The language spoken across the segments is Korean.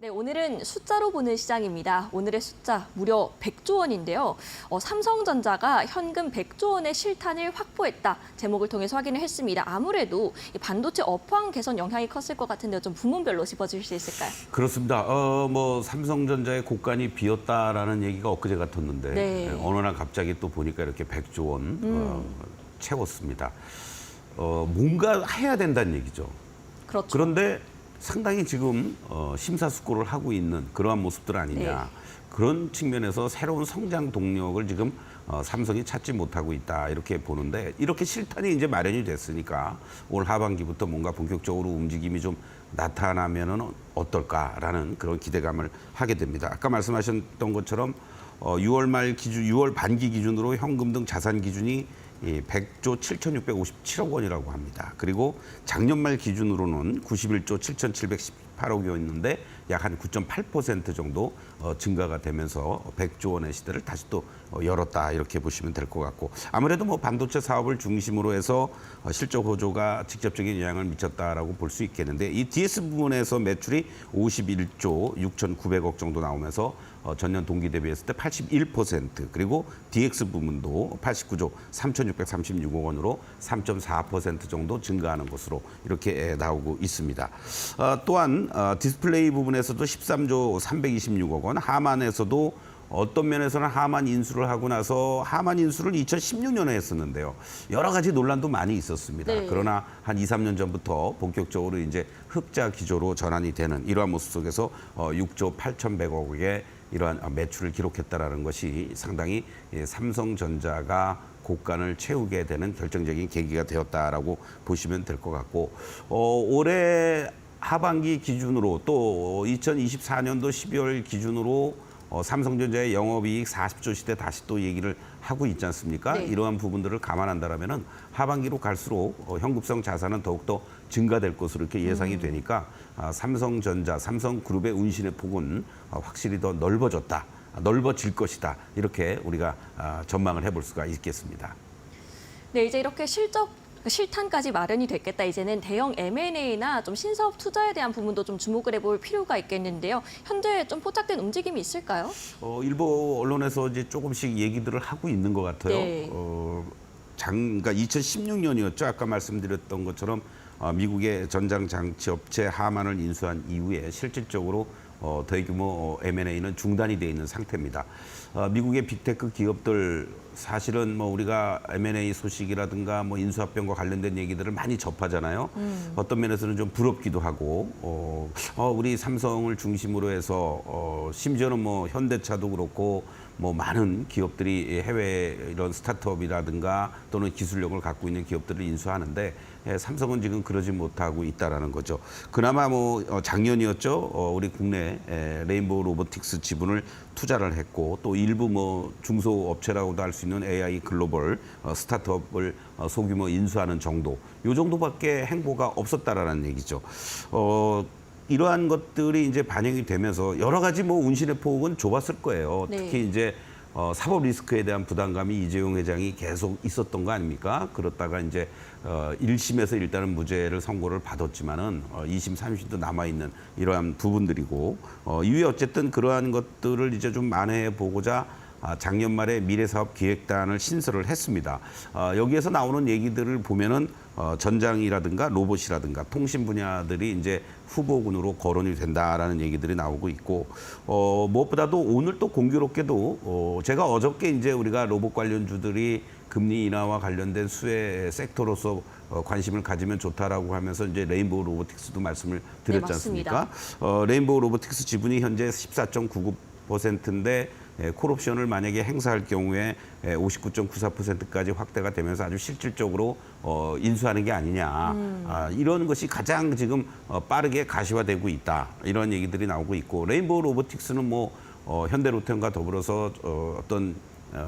네, 오늘은 숫자로 보는 시장입니다. 오늘의 숫자 무려 100조 원인데요. 삼성전자가 현금 100조 원의 실탄을 확보했다. 제목을 통해서 확인을 했습니다. 아무래도 이 반도체 업황 개선 영향이 컸을 것 같은데요. 좀 부문별로 짚어주실 수 있을까요? 그렇습니다. 삼성전자의 곡간이 비었다라는 얘기가 엊그제 같았는데 네. 어느 날 갑자기 또 보니까 이렇게 100조 원 채웠습니다. 뭔가 해야 된다는 얘기죠. 그렇죠. 그런데 상당히 지금 심사숙고를 하고 있는 그러한 모습들 아니냐. 네. 그런 측면에서 새로운 성장 동력을 지금 삼성이 찾지 못하고 있다 이렇게 보는데 이렇게 실탄이 이제 마련이 됐으니까 올 하반기부터 뭔가 본격적으로 움직임이 좀 나타나면은 어떨까라는 그런 기대감을 하게 됩니다. 아까 말씀하셨던 것처럼 6월 반기 기준으로 현금 등 자산 기준이 100조 7,657억 원이라고 합니다. 그리고 작년 말 기준으로는 91조 7,718억 원이었는데 약 한 9.8% 정도 증가가 되면서 100조 원의 시대를 다시 또 열었다 이렇게 보시면 될 것 같고 아무래도 뭐 반도체 사업을 중심으로 해서 실적 호조가 직접적인 영향을 미쳤다라고 볼 수 있겠는데 이 DS 부분에서 매출이 51조 6,900억 정도 나오면서 전년 동기 대비했을 때 81% 그리고 DX 부문도 89조 3,636억 원으로 3.4% 정도 증가하는 것으로 이렇게 나오고 있습니다. 또한 디스플레이 부분에서도 13조 326억 원, 하만에서도 어떤 면에서는 하만 인수를 하고 나서 하만 인수를 2016년에 했었는데요. 여러 가지 논란도 많이 있었습니다. 네. 그러나 한 2, 3년 전부터 본격적으로 이제 흑자 기조로 전환이 되는 이러한 모습 속에서 6조 8,100억의 이러한 매출을 기록했다라는 것이 상당히 삼성전자가 곡간을 채우게 되는 결정적인 계기가 되었다라고 보시면 될 것 같고 올해 하반기 기준으로 또 2024년도 12월 기준으로 삼성전자의 영업이익 40조 시대 다시 또 얘기를 하고 있지 않습니까? 네. 이러한 부분들을 감안한다라면은 하반기로 갈수록 현금성 자산은 더욱더 증가될 것으로 이렇게 예상이 되니까 삼성전자, 삼성그룹의 운신의 폭은 확실히 더 넓어질 것이다. 이렇게 우리가 전망을 해볼 수가 있겠습니다. 네, 이제 이렇게 실탄까지 마련이 됐겠다. 이제는 대형 M&A나 좀 신사업 투자에 대한 부분도 좀 주목을 해볼 필요가 있겠는데요. 현재 좀 포착된 움직임이 있을까요? 일부 언론에서 이제 조금씩 얘기들을 하고 있는 것 같아요. 네. 그러니까 2016년이었죠. 아까 말씀드렸던 것처럼 미국의 전장 장치 업체 하만을 인수한 이후에 실질적으로 대규모 M&A는 중단이 돼 있는 상태입니다. 미국의 빅테크 기업들 사실은 뭐 우리가 M&A 소식이라든가 뭐 인수합병과 관련된 얘기들을 많이 접하잖아요. 어떤 면에서는 좀 부럽기도 하고 우리 삼성을 중심으로 해서 심지어는 뭐 현대차도 그렇고 뭐 많은 기업들이 해외 이런 스타트업이라든가 또는 기술력을 갖고 있는 기업들을 인수하는데 삼성은 지금 그러지 못하고 있다라는 거죠. 그나마 뭐 작년이었죠. 우리 국내 레인보우 로보틱스 지분을 투자를 했고 또 일부 뭐 중소업체라고도 할 수 있는 AI 글로벌 스타트업을 소규모 인수하는 정도. 요 정도밖에 행보가 없었다라는 얘기죠. 이러한 것들이 이제 반영이 되면서 여러 가지 뭐 운신의 폭은 좁았을 거예요. 네. 특히 이제 사법 리스크에 대한 부담감이 이재용 회장이 계속 있었던 거 아닙니까? 그렇다가 이제 1심에서 일단은 무죄를 선고를 받았지만은 2심, 3심도 남아 있는 이러한 부분들이고 이후에 어쨌든 그러한 것들을 이제 좀 만회해 보고자 작년 말에 미래사업기획단을 신설을 했습니다. 여기에서 나오는 얘기들을 보면은 전장이라든가 로봇이라든가 통신 분야들이 이제 후보군으로 거론이 된다라는 얘기들이 나오고 있고 무엇보다도 오늘 또 공교롭게도 제가 어저께 이제 우리가 로봇 관련주들이 금리 인하와 관련된 수혜 섹터로서 관심을 가지면 좋다라고 하면서 이제 레인보우 로보틱스도 말씀을 드렸지 않습니까? 레인보우 로보틱스 지분이 현재 14.99%인데 콜옵션을 만약에 행사할 경우에 59.94%까지 확대가 되면서 아주 실질적으로 인수하는 게 아니냐. 이런 것이 가장 지금 빠르게 가시화되고 있다. 이런 얘기들이 나오고 있고 레인보우 로보틱스는 뭐 현대로템과 더불어서 어떤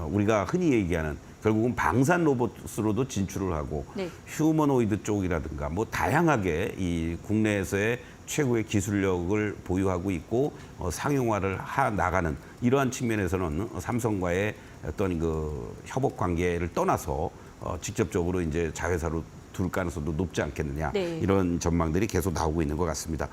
우리가 흔히 얘기하는 결국은 방산 로봇으로도 진출을 하고 네. 휴머노이드 쪽이라든가 뭐 다양하게 이 국내에서의 최고의 기술력을 보유하고 있고 상용화를 나가는 이러한 측면에서는 삼성과의 어떤 그 협업 관계를 떠나서 직접적으로 이제 자회사로 둘 가능성도 높지 않겠느냐. 네. 이런 전망들이 계속 나오고 있는 것 같습니다.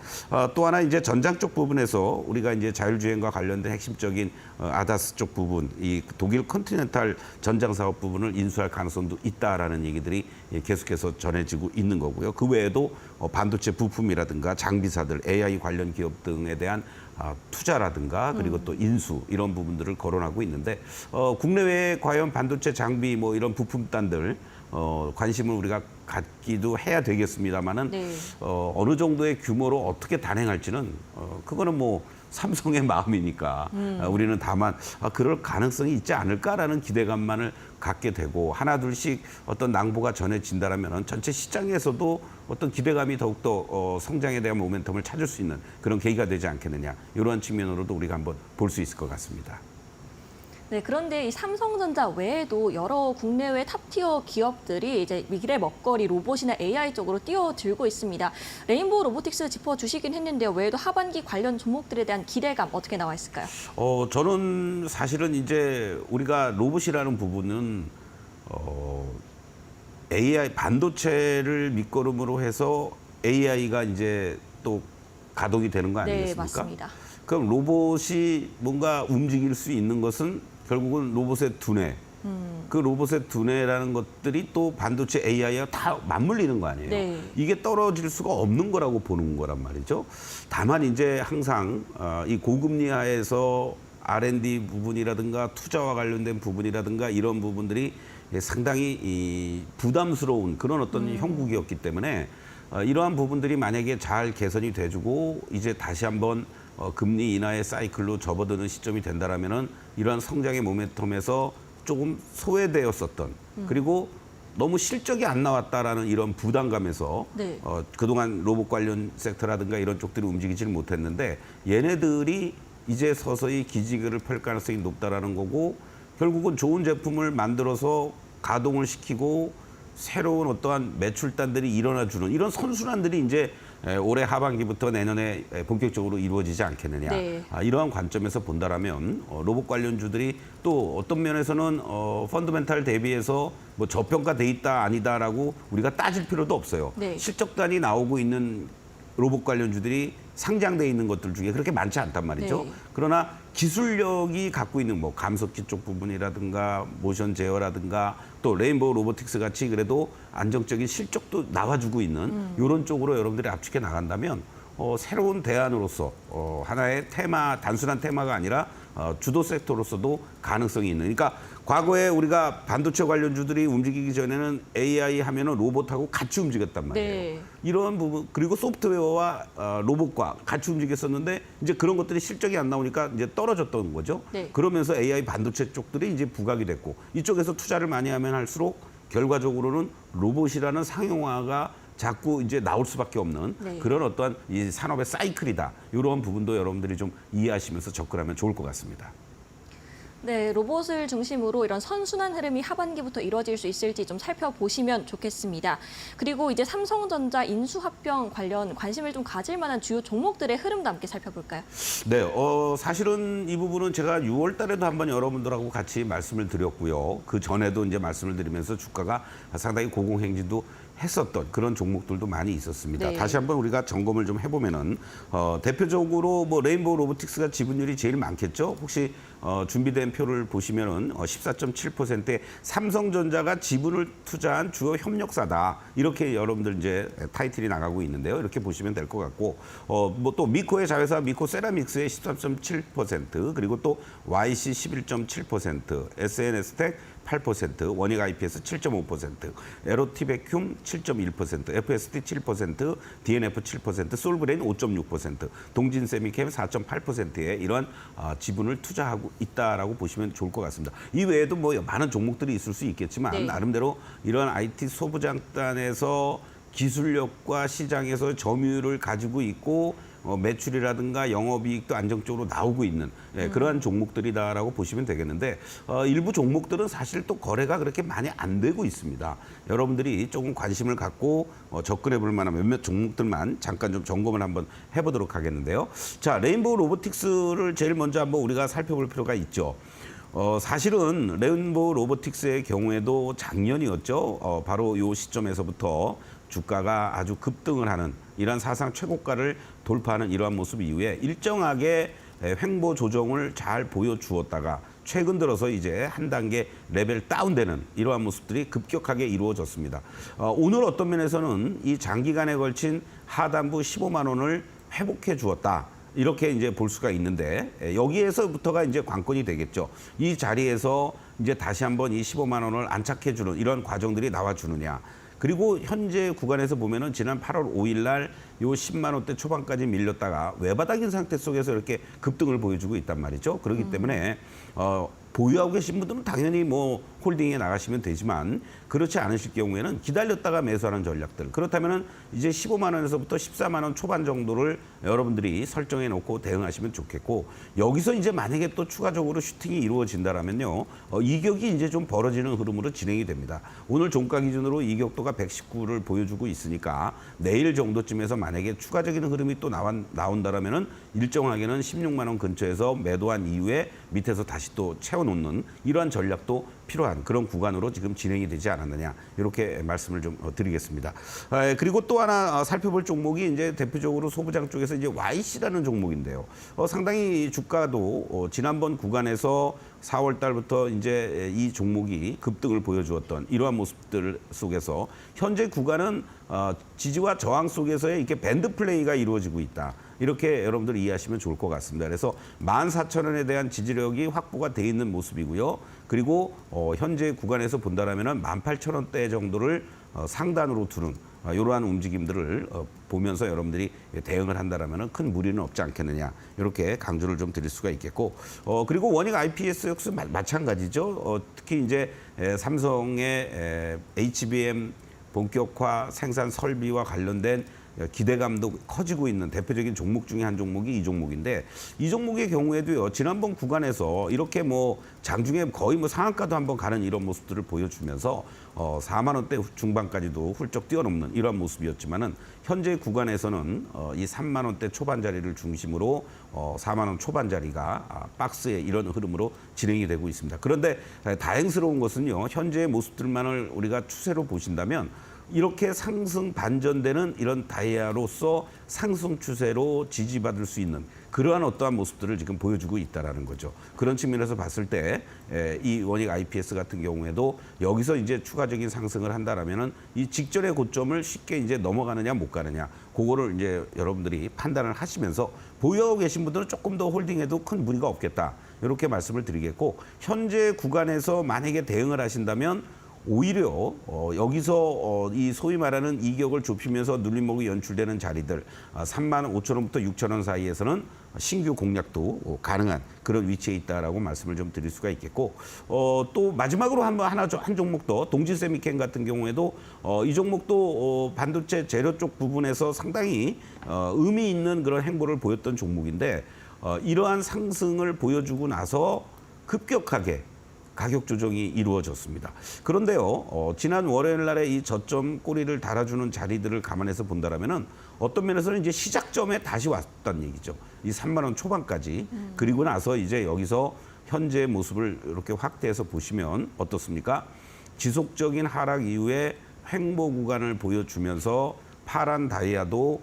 또 하나 이제 전장 쪽 부분에서 우리가 이제 자율주행과 관련된 핵심적인 아다스 쪽 부분, 이 독일 컨티넨탈 전장 사업 부분을 인수할 가능성도 있다라는 얘기들이 계속해서 전해지고 있는 거고요. 그 외에도 반도체 부품이라든가 장비사들, AI 관련 기업 등에 대한 투자라든가 그리고 또 인수 이런 부분들을 거론하고 있는데 국내외에 과연 반도체 장비 뭐 이런 부품단들 관심을 우리가 갖기도 해야 되겠습니다만은 네. 어느 정도의 규모로 어떻게 단행할지는 그거는 뭐 삼성의 마음이니까 우리는 다만 그럴 가능성이 있지 않을까라는 기대감만을 갖게 되고 하나 둘씩 어떤 낭보가 전해진다라면 전체 시장에서도 어떤 기대감이 더욱더 성장에 대한 모멘텀을 찾을 수 있는 그런 계기가 되지 않겠느냐 이러한 측면으로도 우리가 한번 볼 수 있을 것 같습니다. 네, 그런데 이 삼성전자 외에도 여러 국내외 탑티어 기업들이 이제 미래 먹거리 로봇이나 AI 쪽으로 뛰어들고 있습니다. 레인보우 로보틱스 짚어주시긴 했는데요. 외에도 하반기 관련 종목들에 대한 기대감 어떻게 나와 있을까요? 저는 사실은 이제 우리가 로봇이라는 부분은 AI 반도체를 밑거름으로 해서 AI가 이제 또 가동이 되는 거 아니겠습니까? 네, 맞습니다. 그럼 로봇이 뭔가 움직일 수 있는 것은 결국은 로봇의 두뇌. 그 로봇의 두뇌라는 것들이 또 반도체 AI와 다 맞물리는 거 아니에요. 네. 이게 떨어질 수가 없는 거라고 보는 거란 말이죠. 다만 이제 항상 이 고금리 하에서 R&D 부분이라든가 투자와 관련된 부분이라든가 이런 부분들이 상당히 이 부담스러운 그런 어떤 형국이었기 때문에 이러한 부분들이 만약에 잘 개선이 돼주고 이제 다시 한번 금리 인하의 사이클로 접어드는 시점이 된다라면은 이러한 성장의 모멘텀에서 조금 소외되었었던 그리고 너무 실적이 안 나왔다라는 이런 부담감에서 네. 그동안 로봇 관련 섹터라든가 이런 쪽들이 움직이지를 못했는데 얘네들이 이제 서서히 기지개를 펼 가능성이 높다라는 거고 결국은 좋은 제품을 만들어서 가동을 시키고 새로운 어떠한 매출단들이 일어나주는 이런 선순환들이 이제 올해 하반기부터 내년에 본격적으로 이루어지지 않겠느냐. 네. 이러한 관점에서 본다라면 로봇 관련주들이 또 어떤 면에서는 펀더멘탈 대비해서 뭐 저평가돼 있다 아니다라고 우리가 따질 필요도 없어요. 네. 실적단이 나오고 있는 로봇 관련주들이 상장돼 있는 것들 중에 그렇게 많지 않단 말이죠. 네. 그러나 기술력이 갖고 있는 뭐 감속기 쪽 부분이라든가 모션 제어라든가 또 레인보우 로보틱스 같이 그래도 안정적인 실적도 나와주고 있는 이런 쪽으로 여러분들이 압축해 나간다면 새로운 대안으로서 하나의 테마, 단순한 테마가 아니라 주도 섹터로서도 가능성이 있는. 그러니까 과거에 우리가 반도체 관련주들이 움직이기 전에는 AI 하면은 로봇하고 같이 움직였단 말이에요. 네. 이런 부분 그리고 소프트웨어와 로봇과 같이 움직였었는데 이제 그런 것들이 실적이 안 나오니까 이제 떨어졌던 거죠. 네. 그러면서 AI 반도체 쪽들이 이제 부각이 됐고 이쪽에서 투자를 많이 하면 할수록 결과적으로는 로봇이라는 상용화가 자꾸 이제 나올 수밖에 없는 네. 그런 어떠한 이 산업의 사이클이다. 이런 부분도 여러분들이 좀 이해하시면서 접근하면 좋을 것 같습니다. 네, 로봇을 중심으로 이런 선순환 흐름이 하반기부터 이루어질 수 있을지 좀 살펴보시면 좋겠습니다. 그리고 이제 삼성전자 인수합병 관련 관심을 좀 가질 만한 주요 종목들의 흐름도 함께 살펴볼까요? 네, 사실은 이 부분은 제가 6월 달에도 한번 여러분들하고 같이 말씀을 드렸고요. 그 전에도 이제 말씀을 드리면서 주가가 상당히 고공행진도 했었던 그런 종목들도 많이 있었습니다. 네. 다시 한번 우리가 점검을 좀 해보면은 대표적으로 뭐 레인보우 로보틱스가 지분율이 제일 많겠죠. 혹시 준비된 표를 보시면은 14.7%의 삼성전자가 지분을 투자한 주요 협력사다. 이렇게 여러분들 이제 타이틀이 나가고 있는데요. 이렇게 보시면 될 것 같고 뭐 또 미코의 자회사 미코 세라믹스의 13.7% 그리고 또 YC 11.7%, SNS텍 8%, 원익 IPS 7.5%, 에로티베큐ම් 7.1%, FST 7%, DNF 7%, 솔브레인 5.6%, 동진세미캠 4.8%의 이러한 지분을 투자하고 있다라고 보시면 좋을 것 같습니다. 이 외에도 뭐 많은 종목들이 있을 수 있겠지만 네. 나름대로 이러한 IT 소부장단에서 기술력과 시장에서 점유율을 가지고 있고 매출이라든가 영업이익도 안정적으로 나오고 있는 그러한 종목들이다라고 보시면 되겠는데 일부 종목들은 사실 또 거래가 그렇게 많이 안 되고 있습니다. 여러분들이 조금 관심을 갖고 접근해 볼 만한 몇몇 종목들만 잠깐 좀 점검을 한번 해보도록 하겠는데요. 자, 레인보우 로보틱스를 제일 먼저 한번 우리가 살펴볼 필요가 있죠. 사실은 레인보우 로보틱스의 경우에도 작년이었죠. 바로 이 시점에서부터 주가가 아주 급등을 하는 이러한 사상 최고가를 돌파하는 이러한 모습 이후에 일정하게 횡보 조정을 잘 보여주었다가 최근 들어서 이제 한 단계 레벨 다운되는 이러한 모습들이 급격하게 이루어졌습니다. 오늘 어떤 면에서는 이 장기간에 걸친 하단부 15만 원을 회복해 주었다. 이렇게 이제 볼 수가 있는데 여기에서부터가 이제 관건이 되겠죠. 이 자리에서 이제 다시 한번 이 15만 원을 안착해 주는 이런 과정들이 나와 주느냐. 그리고 현재 구간에서 보면은 지난 8월 5일 날 요 10만 원대 초반까지 밀렸다가 외바닥인 상태 속에서 이렇게 급등을 보여주고 있단 말이죠. 그렇기 때문에 보유하고 계신 분들은 당연히 뭐 홀딩에 나가시면 되지만 그렇지 않으실 경우에는 기다렸다가 매수하는 전략들. 그렇다면은 이제 15만 원에서부터 14만 원 초반 정도를 여러분들이 설정해 놓고 대응하시면 좋겠고 여기서 이제 만약에 또 추가적으로 슈팅이 이루어진다라면요. 이격이 이제 좀 벌어지는 흐름으로 진행이 됩니다. 오늘 종가 기준으로 이격도가 119를 보여주고 있으니까 내일 정도쯤에서 만약에 추가적인 흐름이 또 나온다라면은 일정하게는 16만 원 근처에서 매도한 이후에 밑에서 다시 또 채워놓는 이러한 전략도 필요한 그런 구간으로 지금 진행이 되지 않았느냐 이렇게 말씀을 좀 드리겠습니다. 그리고 또 하나 살펴볼 종목이 이제 대표적으로 소부장 쪽에서 이제 YC라는 종목인데요. 상당히 주가도 지난번 구간에서 4월 달부터 이제 이 종목이 급등을 보여주었던 이러한 모습들 속에서 현재 구간은 지지와 저항 속에서의 이렇게 밴드 플레이가 이루어지고 있다. 이렇게 여러분들 이해하시면 좋을 것 같습니다. 그래서 14,000원에 대한 지지력이 확보가 돼 있는 모습이고요. 그리고 현재 구간에서 본다라면은 18,000원대 정도를 상단으로 두는 이러한 움직임들을 보면서 여러분들이 대응을 한다라면은 큰 무리는 없지 않겠느냐 이렇게 강조를 좀 드릴 수가 있겠고 그리고 원익 IPS 역시 마찬가지죠. 특히 이제 삼성의 HBM 본격화 생산 설비와 관련된 기대감도 커지고 있는 대표적인 종목 중에 한 종목이 이 종목인데 이 종목의 경우에도요 지난번 구간에서 이렇게 뭐 장중에 거의 뭐 상한가도 한번 가는 이런 모습들을 보여주면서 4만 원대 중반까지도 훌쩍 뛰어넘는 이러한 모습이었지만은 현재 구간에서는 이 3만 원대 초반 자리를 중심으로 4만 원 초반 자리가 박스의 이런 흐름으로 진행이 되고 있습니다. 그런데 다행스러운 것은요 현재의 모습들만을 우리가 추세로 보신다면 이렇게 상승 반전되는 이런 다이아로서 상승 추세로 지지받을 수 있는 그러한 어떠한 모습들을 지금 보여주고 있다라는 거죠. 그런 측면에서 봤을 때 이 원익 IPS 같은 경우에도 여기서 이제 추가적인 상승을 한다라면은 이 직전의 고점을 쉽게 이제 넘어가느냐 못 가느냐 그거를 이제 여러분들이 판단을 하시면서 보유하고 계신 분들은 조금 더 홀딩해도 큰 무리가 없겠다 이렇게 말씀을 드리겠고 현재 구간에서 만약에 대응을 하신다면 오히려 여기서 이 소위 말하는 이격을 좁히면서 눌림목이 연출되는 자리들 3만 5천 원부터 6천 원 사이에서는 신규 공략도 가능한 그런 위치에 있다라고 말씀을 좀 드릴 수가 있겠고 또 마지막으로 한 종목 더 동지세미캠 같은 경우에도 이 종목도 반도체 재료 쪽 부분에서 상당히 의미 있는 그런 행보를 보였던 종목인데 이러한 상승을 보여주고 나서 급격하게 가격 조정이 이루어졌습니다. 그런데요, 지난 월요일 날에 이 저점 꼬리를 달아주는 자리들을 감안해서 본다라면은 어떤 면에서는 이제 시작점에 다시 왔다는 얘기죠. 이 3만 원 초반까지. 그리고 나서 이제 여기서 현재의 모습을 이렇게 확대해서 보시면 어떻습니까? 지속적인 하락 이후에 횡보 구간을 보여주면서 파란 다이아도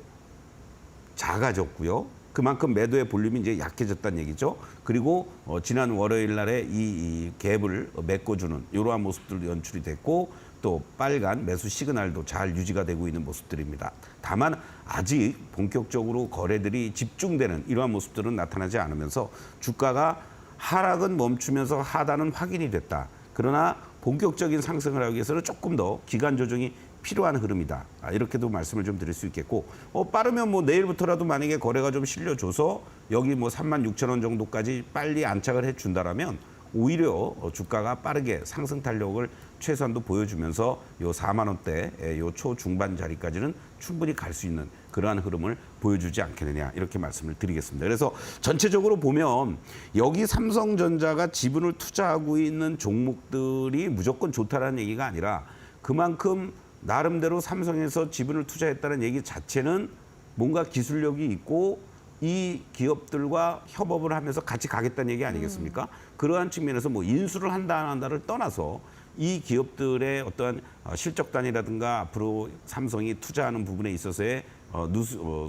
작아졌고요. 그만큼 매도의 볼륨이 이제 약해졌다는 얘기죠. 그리고 지난 월요일 날에 이 갭을 메꿔주는 이러한 모습들도 연출이 됐고 또 빨간 매수 시그널도 잘 유지가 되고 있는 모습들입니다. 다만 아직 본격적으로 거래들이 집중되는 이러한 모습들은 나타나지 않으면서 주가가 하락은 멈추면서 하단은 확인이 됐다. 그러나 본격적인 상승을 하기 위해서는 조금 더 기간 조정이 필요한 흐름이다. 이렇게도 말씀을 좀 드릴 수 있겠고 빠르면 뭐 내일부터라도 만약에 거래가 좀 실려줘서 여기 뭐 3만 6천 원 정도까지 빨리 안착을 해준다라면 오히려 주가가 빠르게 상승 탄력을 최소한도 보여주면서 요 4만 원대 요 초중반 자리까지는 충분히 갈 수 있는 그러한 흐름을 보여주지 않겠느냐 이렇게 말씀을 드리겠습니다. 그래서 전체적으로 보면 여기 삼성전자가 지분을 투자하고 있는 종목들이 무조건 좋다라는 얘기가 아니라 그만큼 나름대로 삼성에서 지분을 투자했다는 얘기 자체는 뭔가 기술력이 있고 이 기업들과 협업을 하면서 같이 가겠다는 얘기 아니겠습니까? 그러한 측면에서 뭐 인수를 한다 안 한다를 떠나서 이 기업들의 어떠한 실적단이라든가 앞으로 삼성이 투자하는 부분에 있어서의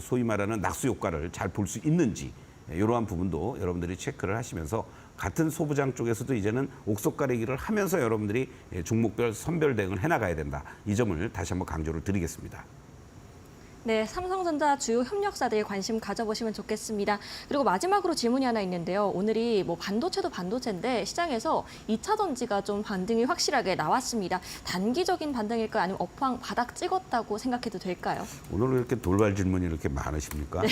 소위 말하는 낙수 효과를 잘 볼 수 있는지 이러한 부분도 여러분들이 체크를 하시면서 같은 소부장 쪽에서도 이제는 옥석 가리기를 하면서 여러분들이 종목별 선별 대응을 해나가야 된다. 이 점을 다시 한번 강조를 드리겠습니다. 네, 삼성전자 주요 협력사들 관심 가져보시면 좋겠습니다. 그리고 마지막으로 질문이 하나 있는데요. 오늘이 뭐 반도체도 반도체인데 시장에서 2차 전지가 좀 반등이 확실하게 나왔습니다. 단기적인 반등일까요? 아니면 업황 바닥 찍었다고 생각해도 될까요? 오늘 왜 이렇게 돌발 질문이 이렇게 많으십니까? 네.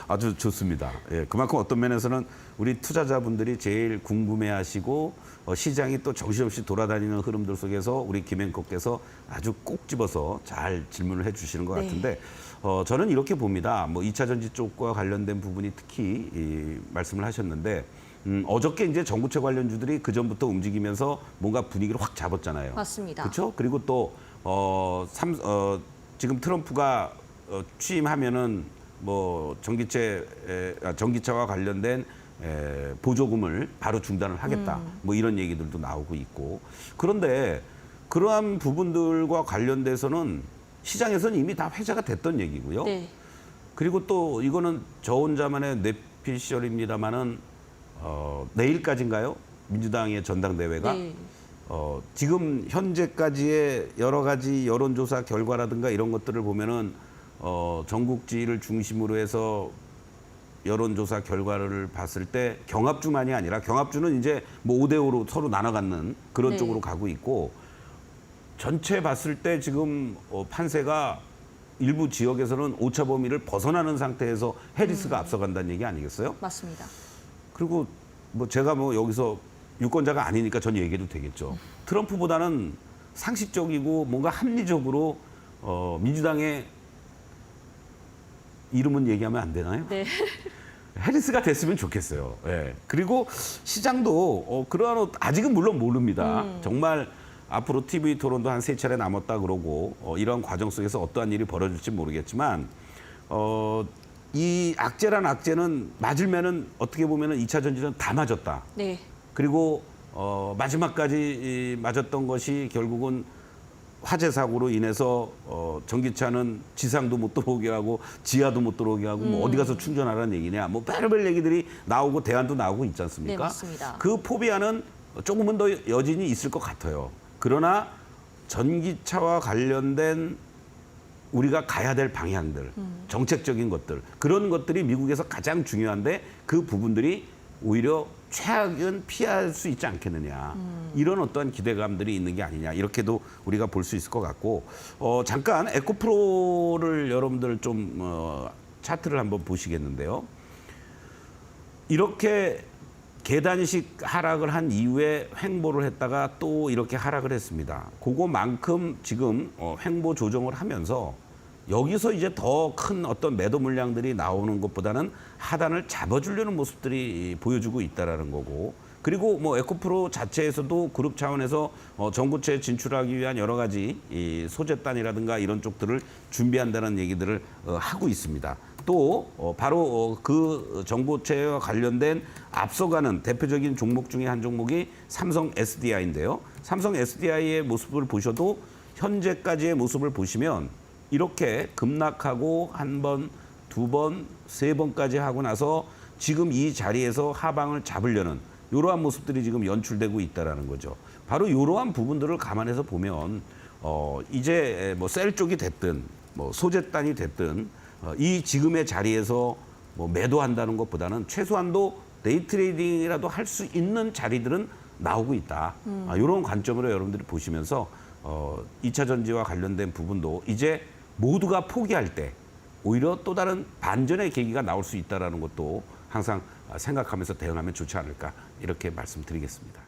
아주 좋습니다. 예, 그만큼 어떤 면에서는 우리 투자자분들이 제일 궁금해하시고 시장이 또 정신없이 돌아다니는 흐름들 속에서 우리 김앵커께서 아주 꼭 집어서 잘 질문을 해주시는 것 같은데 저는 이렇게 봅니다. 뭐 2차 전지 쪽과 관련된 부분이 특히 말씀을 하셨는데 어저께 이제 전구체 관련주들이 그 전부터 움직이면서 뭔가 분위기를 확 잡았잖아요. 맞습니다. 그렇죠? 그리고 또 지금 트럼프가 취임하면은 뭐 전기차와 관련된 보조금을 바로 중단을 하겠다. 뭐 이런 얘기들도 나오고 있고. 그런데 그러한 부분들과 관련돼서는 시장에서는 이미 다 회자가 됐던 얘기고요. 네. 그리고 또 이거는 저 혼자만의 뇌피셜입니다마는 내일까지인가요? 민주당의 전당대회가 네. 지금 현재까지의 여러 가지 여론조사 결과라든가 이런 것들을 보면은 전국지를 중심으로 해서 여론조사 결과를 봤을 때 경합주만이 아니라 경합주는 이제 뭐 5대5로 서로 나눠 갖는 그런 네. 쪽으로 가고 있고 전체 봤을 때 지금 판세가 일부 지역에서는 오차 범위를 벗어나는 상태에서 해리스가 앞서간다는 얘기 아니겠어요? 맞습니다. 그리고 뭐 제가 뭐 여기서 유권자가 아니니까 전 얘기해도 되겠죠. 트럼프보다는 상식적이고 뭔가 합리적으로 민주당의 이름은 얘기하면 안 되나요? 네. 해리스가 됐으면 좋겠어요. 예. 그리고 시장도 그러한 아직은 물론 모릅니다. 정말 앞으로 TV 토론도 한 3차례 남았다 그러고 이런 과정 속에서 어떠한 일이 벌어질지 모르겠지만 이 악재란 악재는 맞으면은 어떻게 보면은 2차 전지는 다 맞았다. 네. 그리고 마지막까지 맞았던 것이 결국은 화재 사고로 인해서 전기차는 지상도 못 들어오게 하고 지하도 못 들어오게 하고 뭐 어디 가서 충전하라는 얘기냐. 뭐 별별 얘기들이 나오고 대안도 나오고 있지 않습니까? 네, 맞습니다. 그 포비아는 조금은 더 여진이 있을 것 같아요. 그러나 전기차와 관련된 우리가 가야 될 방향들, 정책적인 것들, 그런 것들이 미국에서 가장 중요한데 그 부분들이 오히려 최악은 피할 수 있지 않겠느냐. 이런 어떠한 기대감들이 있는 게 아니냐. 이렇게도 우리가 볼 수 있을 것 같고 잠깐 에코프로를 여러분들 좀 차트를 한번 보시겠는데요. 이렇게 계단식 하락을 한 이후에 횡보를 했다가 또 이렇게 하락을 했습니다. 그거만큼 지금 횡보 조정을 하면서 여기서 이제 더 큰 어떤 매도 물량들이 나오는 것보다는 하단을 잡아주려는 모습들이 보여주고 있다라는 거고, 그리고 뭐 에코프로 자체에서도 그룹 차원에서 전구체에 진출하기 위한 여러 가지 이 소재단이라든가 이런 쪽들을 준비한다는 얘기들을 하고 있습니다. 또 바로 그 전고체와 관련된 앞서가는 대표적인 종목 중에 한 종목이 삼성 SDI인데요. 삼성 SDI의 모습을 보셔도 현재까지의 모습을 보시면 이렇게 급락하고 한 번, 두 번, 세 번까지 하고 나서 지금 이 자리에서 하방을 잡으려는 이러한 모습들이 지금 연출되고 있다라는 거죠. 바로 이러한 부분들을 감안해서 보면 이제 뭐 셀 쪽이 됐든 뭐 소재단이 됐든 이 지금의 자리에서 뭐 매도한다는 것보다는 최소한도 데이 트레이딩이라도 할 수 있는 자리들은 나오고 있다. 이런 관점으로 여러분들이 보시면서 2차 전지와 관련된 부분도 이제 모두가 포기할 때 오히려 또 다른 반전의 계기가 나올 수 있다는 것도 항상 생각하면서 대응하면 좋지 않을까 이렇게 말씀드리겠습니다.